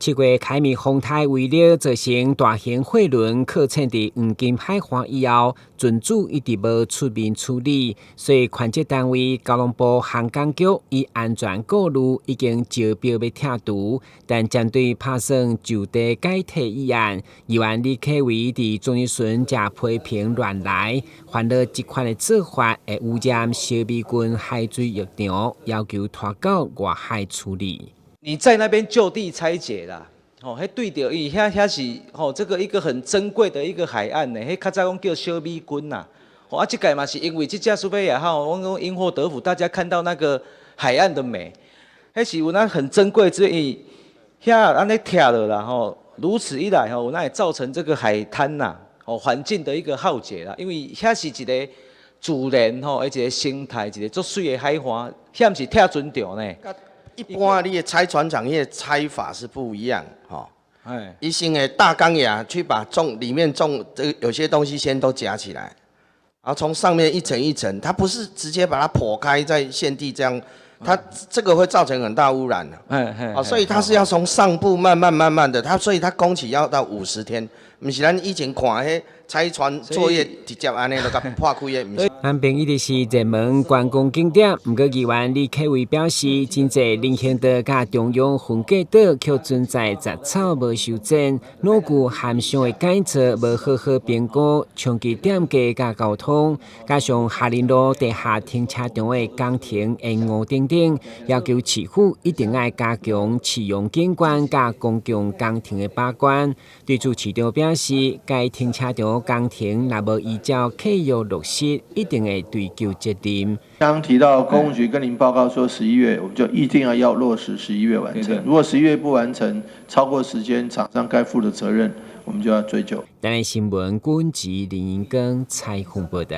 7月开密风台为了造成大型货轮靠潜伫黄金海岸以后，船主一直无出面处理，所以权责单位交通部航港局以安全顾虑已经招标要拆除，但针对拍算就地解体议案，议员李克伟伫总日巡则批评乱来，烦恼这款的做法会污染小美军海水浴场，要求拖到外海处理。你在那边就地拆解啦，迄对着伊遐是这个一个很珍贵的一个海岸呢，迄较早讲叫小美军呐，这届嘛是因为这架苏菲亚号，我讲因祸得福，大家看到那个海岸的美，迄是有那很珍贵之意，遐安尼拆了啦如此一来那也造成这个海滩呐环境的一个浩劫啦，因为遐是一个自然一个生态，一个足水的海岸，遐毋是拆船场呢。一般你的拆船厂业拆法是不一样，一心的大钢牙去把里面有些东西先都夹起来，然后从上面一层一层，它不是直接把它剖开在现地这样，它这个会造成很大污染的。所以它是要从上部慢慢的，所以它工期要到50天，不是咱以前看迄拆船作业直接安尼就甲破开的，不是。安平一直是热门观光景点，不过议员李克伟表示，真侪林兴岛甲中央分隔岛却存在杂草无修整、路具涵上的改造无好好评估，长期点价甲交通，加上下林路地下停车场的工程延误等等，要求市府一定要加强市容景观甲公共工程的把关。对此，市长表示，该停车场工程若无依照契约落实，一定会追究责任。刚提到公务局跟您报告说11月，我们就一定要落实11月完成。如果11月不完成，超过时间，厂商该负的责任，我们就要追究。台南新闻，军籍林英庚采访报道。